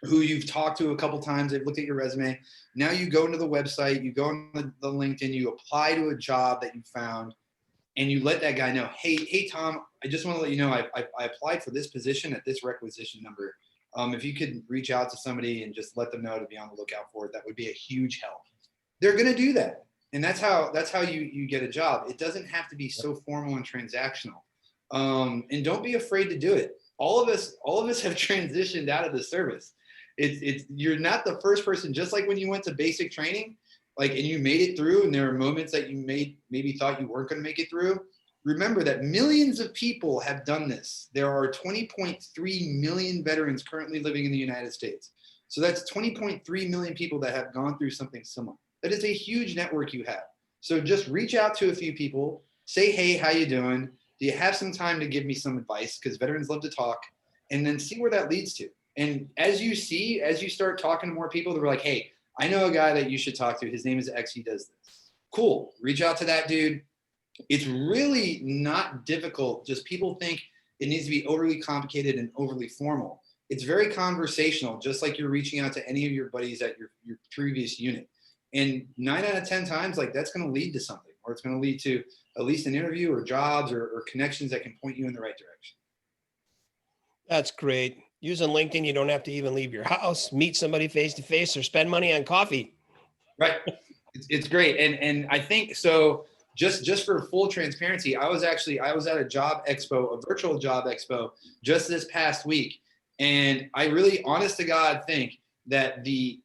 who you've talked to a couple times. They've looked at your resume. Now you go into the website, you go on the LinkedIn, you apply to a job that you found, and you let that guy know, hey, Tom, I just want to let you know I applied for this position at this requisition number. If you could reach out to somebody and just let them know to be on the lookout for it, that would be a huge help. They're going to do that. And that's how you get a job. It doesn't have to be so formal and transactional. And don't be afraid to do it. All of us have transitioned out of the service. You're not the first person, just like when you went to basic training, like, and you made it through, and there are moments that you maybe thought you weren't going to make it through. Remember that millions of people have done this. There are 20.3 million veterans currently living in the United States. So that's 20.3 million people that have gone through something similar. That is a huge network you have. So just reach out to a few people, say, hey, how you doing? Do you have some time to give me some advice? Because veterans love to talk, and then see where that leads to. And as you start talking to more people, they're like, hey, I know a guy that you should talk to. His name is X. He does this. Cool. Reach out to that dude. It's really not difficult. Just people think it needs to be overly complicated and overly formal. It's very conversational, just like you're reaching out to any of your buddies at your previous unit. And 9 out of 10 times, like, that's going to lead to something, or it's going to lead to at least an interview or jobs or connections that can point you in the right direction. That's great. Using LinkedIn, you don't have to even leave your house, meet somebody face to face, or spend money on coffee. Right. It's great. And I think so. Just for full transparency, I was at a job expo, a virtual job expo, just this past week. And I really, honest to God, think that the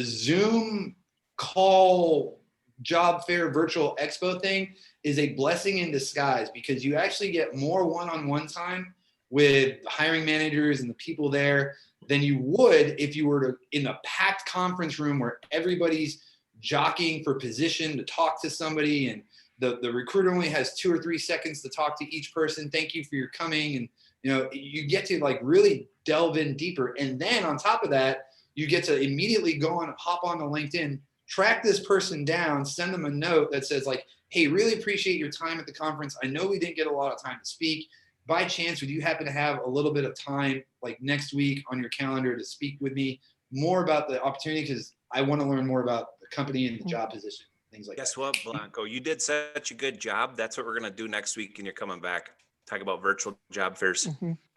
Zoom call job fair virtual expo thing is a blessing in disguise, because you actually get more one-on-one time with hiring managers and the people there than you would if you were in a packed conference room where everybody's jockeying for position to talk to somebody, and the recruiter only has 2 or 3 seconds to talk to each person. Thank you for your coming. And you get to like really delve in deeper. And then on top of that, you get to immediately hop on to LinkedIn, track this person down, send them a note that says like, hey, really appreciate your time at the conference. I know we didn't get a lot of time to speak. By chance, would you happen to have a little bit of time like next week on your calendar to speak with me more about the opportunity? Because I want to learn more about the company and the job position, things like that. Guess what, Blanco? You did such a good job. That's what we're going to do next week, and you're coming back. Talk about virtual job fairs.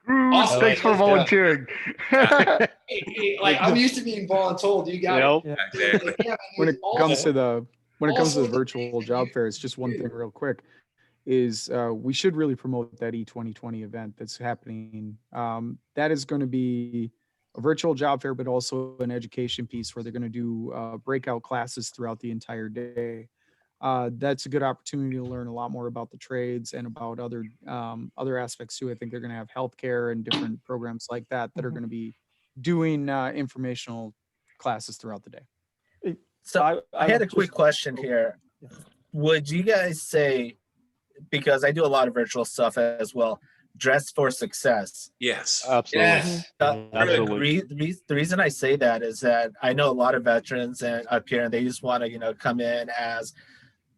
Awesome. Thanks for volunteering. Hey, like, I'm used to being voluntold. You got it. Exactly. When it comes to the virtual job fairs, just one thing real quick is we should really promote that E2020 event that's happening. That is going to be a virtual job fair, but also an education piece where they're going to do breakout classes throughout the entire day. That's a good opportunity to learn a lot more about the trades and about other aspects too. I think they're going to have healthcare and different programs like that are going to be doing informational classes throughout the day. So I had a quick question here. Would you guys say, because I do a lot of virtual stuff as well, dress for success? Yes. Absolutely. Yes. Absolutely. The reason I say that is that I know a lot of veterans and up here, and they just want to, come in as,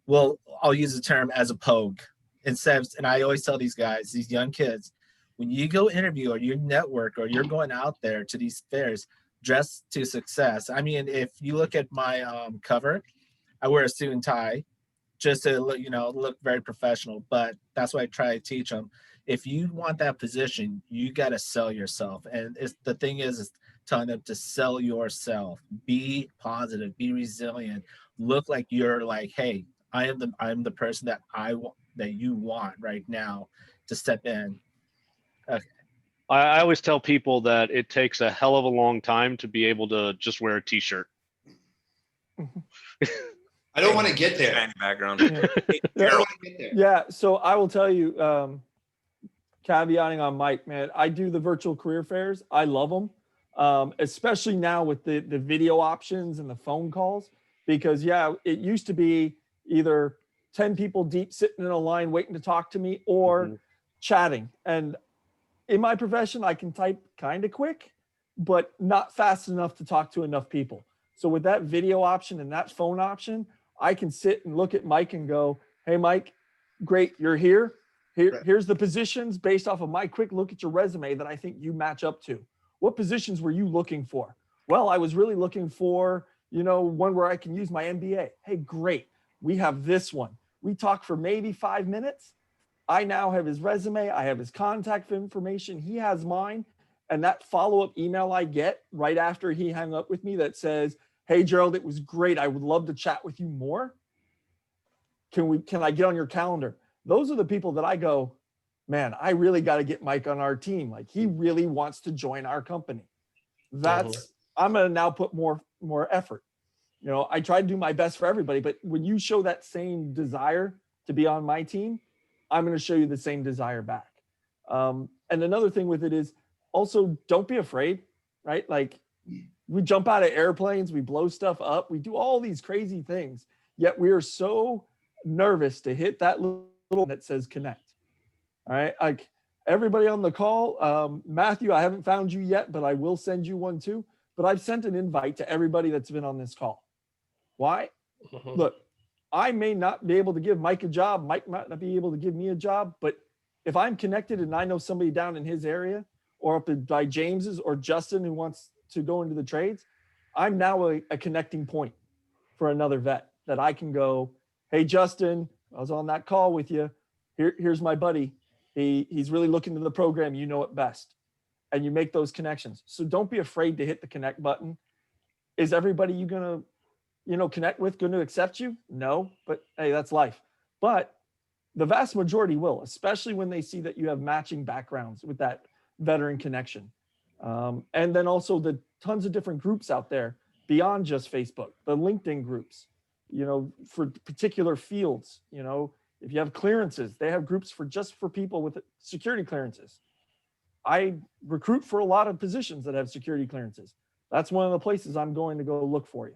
well, I'll use the term as a pogue. And I always tell these guys, these young kids, when you go interview or you network or you're going out there to these fairs, dress to success. I mean, if you look at my cover, I wear a suit and tie just to look very professional, but that's what I try to teach them. If you want that position, you got to sell yourself. And the thing is telling them to sell yourself, be positive, be resilient, look like you're like, hey, I'm the person that that you want right now to step in. Okay. I always tell people that it takes a hell of a long time to be able to just wear a t-shirt. I don't want to get there. Background. Yeah. So I will tell you, caveating on Mike, man, I do the virtual career fairs. I love them, especially now with the video options and the phone calls, because it used to be either 10 people deep sitting in a line waiting to talk to me or chatting. And in my profession, I can type kind of quick, but not fast enough to talk to enough people. So with that video option and that phone option, I can sit and look at Mike and go, hey, Mike, great, you're here. Here's the positions based off of my quick look at your resume that I think you match up to. What positions were you looking for? Well, I was really looking for, one where I can use my MBA. Hey, great. We have this one. We talk for maybe 5 minutes. I now have his resume. I have his contact information. He has mine. And that follow-up email I get right after he hung up with me that says, hey, Gerald, it was great. I would love to chat with you more. Can I get on your calendar? Those are the people that I go, man, I really got to get Mike on our team. Like, he really wants to join our company. I'm going to now put more effort. I try to do my best for everybody, but when you show that same desire to be on my team, I'm going to show you the same desire back. And another thing with it is also, don't be afraid, right? Like, we jump out of airplanes, we blow stuff up, we do all these crazy things, yet we are so nervous to hit that little that says connect. All right. Like, everybody on the call, Matthew, I haven't found you yet, but I will send you one too. But I've sent an invite to everybody that's been on this call. Why? Look, I may not be able to give Mike a job. Mike might not be able to give me a job. But if I'm connected and I know somebody down in his area or up by James's or Justin who wants to go into the trades, I'm now a connecting point for another vet that I can go, hey, Justin, I was on that call with you. Here's my buddy. He's really looking to the program. You know it best. And you make those connections. So don't be afraid to hit the connect button. Is everybody you going to, connect with going to accept you? No, but hey, that's life. But the vast majority will, especially when they see that you have matching backgrounds with that veteran connection. And then also the tons of different groups out there beyond just Facebook, the LinkedIn groups, for particular fields. If you have clearances, they have groups for people with security clearances. I recruit for a lot of positions that have security clearances. That's one of the places I'm going to go look for you.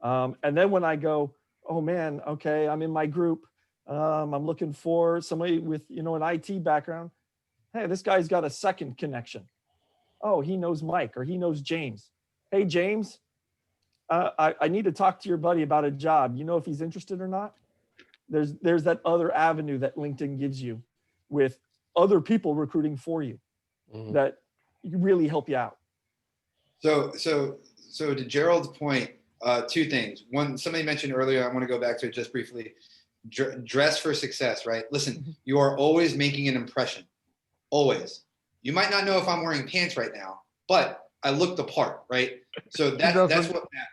And then when I go, oh man, okay, I'm in my group. I'm looking for somebody with, an IT background. Hey, this guy's got a second connection. Oh, he knows Mike or he knows James. Hey, James, I need to talk to your buddy about a job. You know if he's interested or not? There's that other avenue that LinkedIn gives you with other people recruiting for you that really help you out. So to Gerald's point, two things. One, somebody mentioned earlier, I want to go back to it just briefly. Dress for success, right? Listen, you are always making an impression. Always. You might not know if I'm wearing pants right now, but I look the part, right? So that's what matters.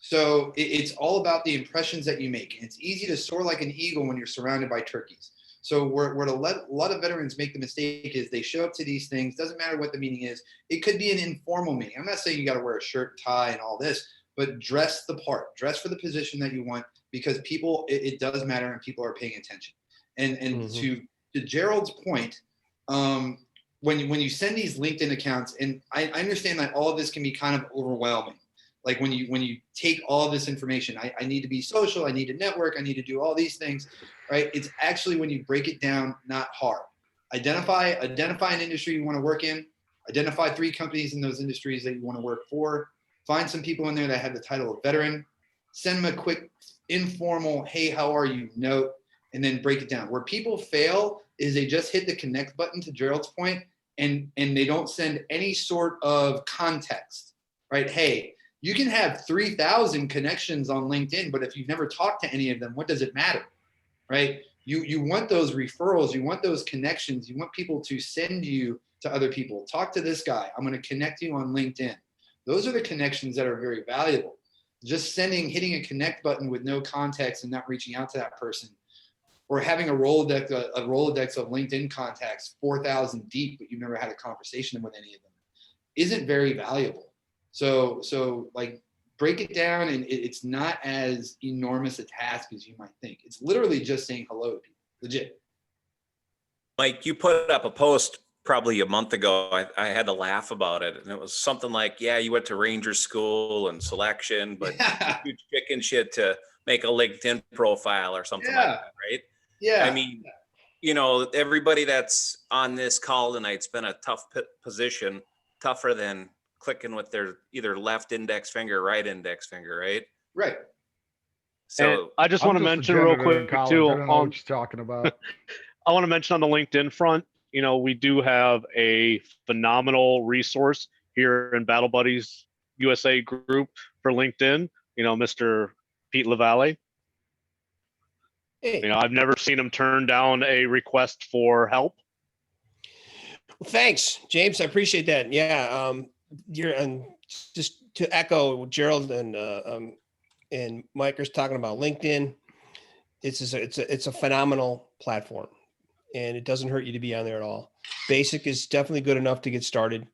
So it's all about the impressions that you make. And it's easy to soar like an eagle when you're surrounded by turkeys. So where a lot of veterans make the mistake is they show up to these things, doesn't matter what the meeting is. It could be an informal meeting. I'm not saying you got to wear a shirt, tie, and all this, but dress the part, dress for the position that you want, because people, it does matter and people are paying attention. And to Gerald's point, when you send these LinkedIn accounts, and I understand that all of this can be kind of overwhelming. Like when you take all of this information, I need to be social, I need to network, I need to do all these things, right? It's actually, when you break it down, not hard. Identify an industry you want to work in, identify 3 companies in those industries that you want to work for, find some people in there that have the title of veteran, send them a quick informal, hey, how are you note, and then break it down. Where people fail is they just hit the connect button, to Gerald's point, and they don't send any sort of context, right? Hey, you can have 3,000 connections on LinkedIn, but if you've never talked to any of them, what does it matter, right? You want those referrals, you want those connections, you want people to send you to other people. Talk to this guy, I'm going to connect you on LinkedIn. Those are the connections that are very valuable. Just hitting a connect button with no context and not reaching out to that person, or having a Rolodex of LinkedIn contacts 4,000 deep, but you've never had a conversation with any of them, isn't very valuable. So like, break it down, and it's not as enormous a task as you might think. It's literally just saying hello to people, legit. Mike, you put up a post probably a month ago. I had to laugh about it, and it was something like, yeah, you went to Ranger school and selection, but you chicken shit to make a LinkedIn profile or something like that, right? Yeah. I mean, everybody that's on this call tonight's been a tough position, tougher than clicking with their either left index finger or right index finger, right? Right. So and I just want to mention real quick too. I don't know what you're talking about. I want to mention on the LinkedIn front, we do have a phenomenal resource here in Battle Buddies USA group for LinkedIn. Mr. Pete LaValle. Hey. I've never seen him turn down a request for help. Well, thanks, James. I appreciate that. Yeah. And just to echo what Gerald and Mike are talking about, LinkedIn. It's a phenomenal platform, and it doesn't hurt you to be on there at all. Basic is definitely good enough to get started.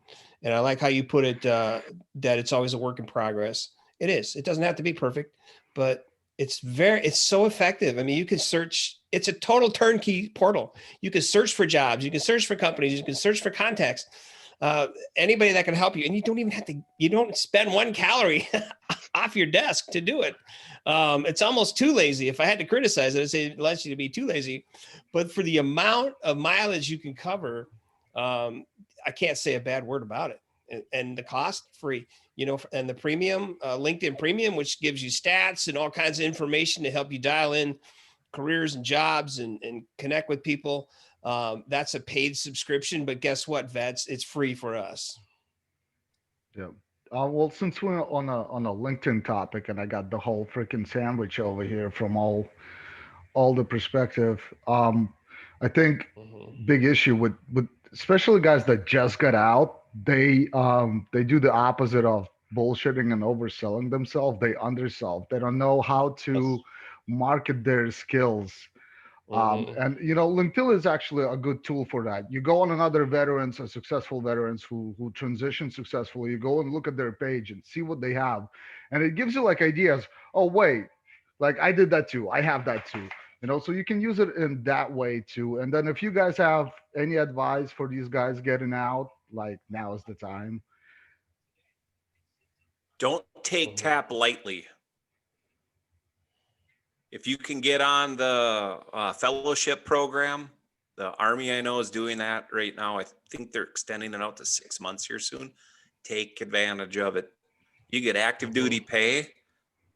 And I like how you put it, that it's always a work in progress. It is. It doesn't have to be perfect, but it's so effective. I mean, you can search, it's a total turnkey portal. You can search for jobs, you can search for companies, you can search for contacts, anybody that can help you. And you don't spend 1 calorie off your desk to do it. It's almost too lazy. If I had to criticize it, I'd say it allows you to be too lazy, but for the amount of mileage you can cover, I can't say a bad word about it. And the cost free, and the premium, LinkedIn Premium, which gives you stats and all kinds of information to help you dial in careers and jobs and connect with people. That's a paid subscription, but guess what, vets? It's free for us. Yeah. Well, since we're on a LinkedIn topic, and I got the whole freaking sandwich over here from all the perspective, I think big issue with especially guys that just got out, they do the opposite of bullshitting and overselling themselves. They undersell. They don't know how to market their skills. And LinkedIn is actually a good tool for that. You go on another veterans or successful veterans who transition successfully. You go and look at their page and see what they have, and it gives you like ideas. Oh wait, like I did that too. I have that too. So you can use it in that way too. And then if you guys have any advice for these guys getting out, like now is the time. Don't take TAP lightly. If you can get on the fellowship program, the Army I know is doing that right now. I think they're extending it out to 6 months here soon. Take advantage of it. You get active duty pay,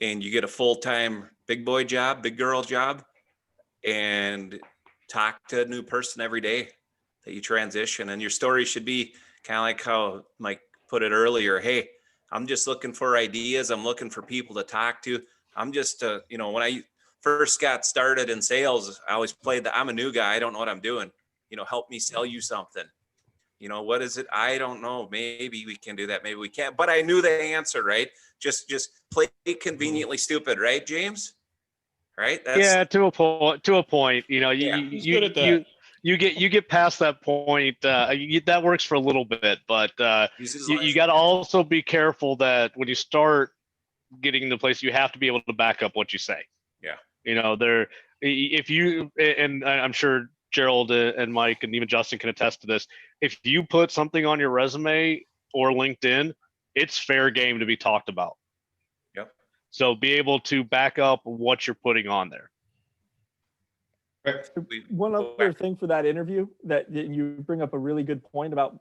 and you get a full-time big boy job, big girl job, and talk to a new person every day that you transition. And your story should be kind of like how Mike put it earlier. Hey, I'm just looking for ideas. I'm looking for people to talk to. I'm just, when I first got started in sales, I always played I'm a new guy. I don't know what I'm doing. Help me sell you something. What is it? I don't know. Maybe we can do that. Maybe we can't. But I knew the answer, right? Just play conveniently stupid, right, James? Right? To a point. He's good at that. You get past that point. That works for a little bit, but you got to also be careful that when you start getting in the place, you have to be able to back up what you say. Yeah. If you, and I'm sure Gerald and Mike and even Justin can attest to this. If you put something on your resume or LinkedIn, it's fair game to be talked about. Yep. So be able to back up what you're putting on there. One other thing for that interview that you bring up a really good point about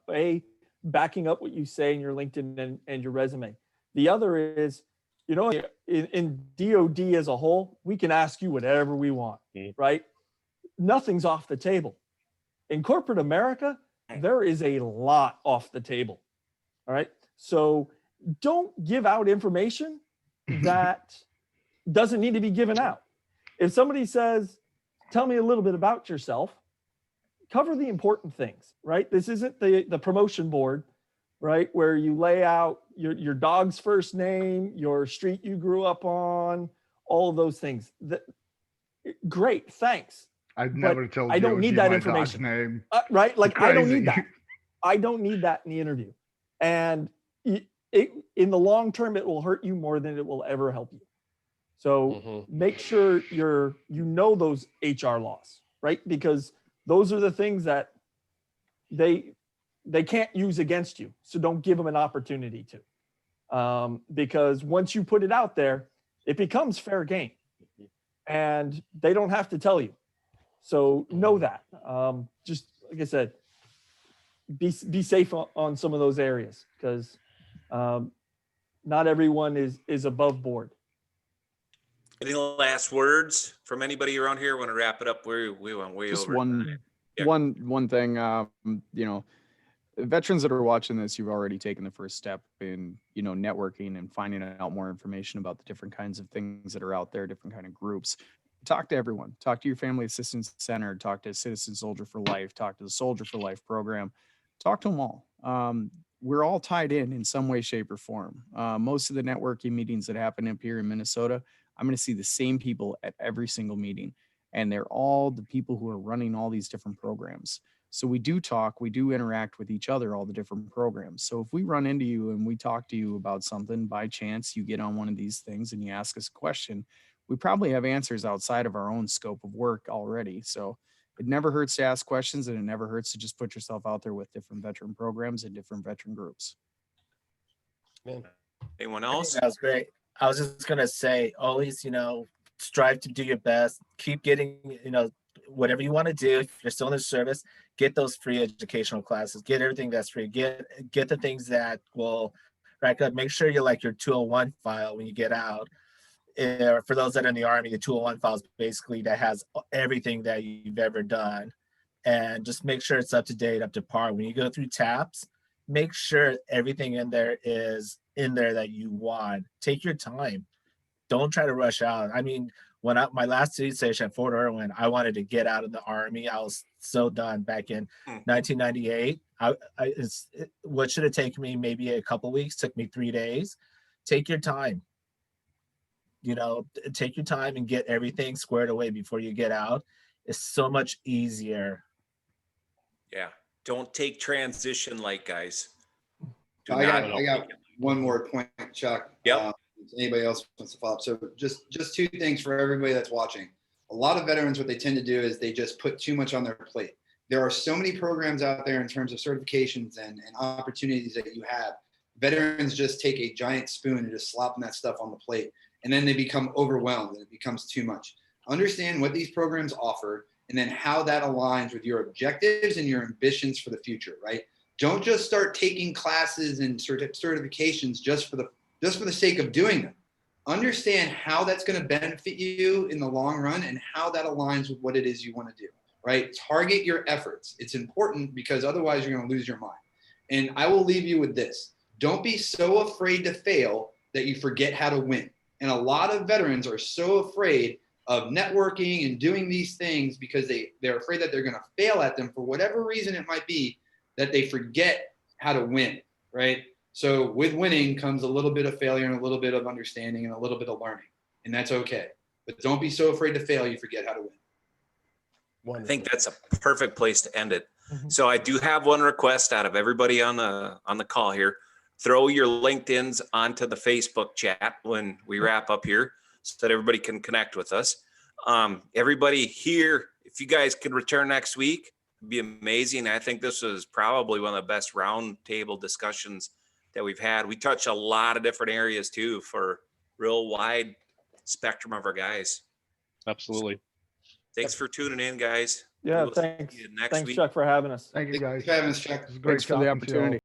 backing up what you say in your LinkedIn and your resume. The other is, in DOD as a whole, we can ask you whatever we want, right? Nothing's off the table. In corporate America, there is a lot off the table. All right. So don't give out information that doesn't need to be given out. If somebody says, tell me a little bit about yourself, cover the important things, right? This isn't the promotion board, right? Where you lay out your dog's first name, your street you grew up on, all of those things. Great, thanks. I'd never tell you. I don't need that information. Name. Right? Like I don't need that. I don't need that in the interview. And in the long term, it will hurt you more than it will ever help you. So make sure you know those HR laws, right? Because those are the things that they can't use against you. So don't give them an opportunity to. Because once you put it out there, it becomes fair game. And they don't have to tell you. So know that. Just like I said, be safe on some of those areas, because not everyone is above board. Any last words from anybody around here? Want to wrap it up? We went way Just over. Yeah. one thing, you know, veterans that are watching this, you've already taken the first step in, you know, networking and finding out more information about the different kinds of things that are out there, different kind of groups. Talk to everyone. Talk to your Family Assistance Center. Talk to Citizen Soldier for Life. Talk to the Soldier for Life program. Talk to them all. We're all tied in some way, shape, or form. Most of the networking meetings that happen up here in Minnesota, I'm going to see the same people at every single meeting, and they're all the people who are running all these different programs. So we do talk, we do interact with each other, all the different programs. So if we run into you and we talk to you about something, by chance you get on one of these things and you ask us a question, we probably have answers outside of our own scope of work already. So it never hurts to ask questions, and it never hurts to just put yourself out there with different veteran programs and different veteran groups. Man. Anyone I think else? that was great. I was just gonna say, always, you know, strive to do your best. Keep getting, you know, whatever you want to do. If you're still in the service, get those free educational classes. Get everything that's free. Get the things that will rack up. Make sure you like your 201 file when you get out. For those that are in the Army, the 201 file is basically that has everything that you've ever done, and just make sure it's up to date, up to par. When you go through tabs, make sure everything in there is in there that you want. Take your time. Don't try to rush out. I mean, my last duty station at Fort Irwin, I wanted to get out of the Army. I was so done back in 1998. What should have taken me maybe a couple weeks took me 3 days. Take your time. You know, take your time and get everything squared away before you get out. It's so much easier. Yeah. Don't take transition light, guys. I got one more point, Chuck. Yep. Anybody else wants to follow up? So just two things for everybody that's watching. A lot of veterans, what they tend to do is they just put too much on their plate. There are so many programs out there in terms of certifications and opportunities that you have. Veterans just take a giant spoon and just slopping that stuff on the plate. And then they become overwhelmed and it becomes too much. Understand what these programs offer and then how that aligns with your objectives and your ambitions for the future, right? Don't just start taking classes and certifications just for the sake of doing them. Understand how that's going to benefit you in the long run and how that aligns with what it is you want to do, right? Target your efforts. It's important because otherwise you're going to lose your mind. And I will leave you with this. Don't be so afraid to fail that you forget how to win. And a lot of veterans are so afraid of networking and doing these things because they're afraid that they're going to fail at them for whatever reason it might be, that they forget how to win, right? So with winning comes a little bit of failure and a little bit of understanding and a little bit of learning, and that's okay. But don't be so afraid to fail you forget how to win. Wonderful. I think that's a perfect place to end it. So I do have one request out of everybody on the call here. Throw your LinkedIns onto the Facebook chat when we wrap up here so that everybody can connect with us. Everybody here, if you guys could return next week, it'd be amazing. I think this was probably one of the best roundtable discussions that we've had. We touch a lot of different areas too for real wide spectrum of our guys. Absolutely. Thanks for tuning in, guys. Yeah, thanks. Thanks, Chuck, for having us. Thank you, guys. Thanks for having us, Chuck. It was great Thanks for the talking to you all. opportunity.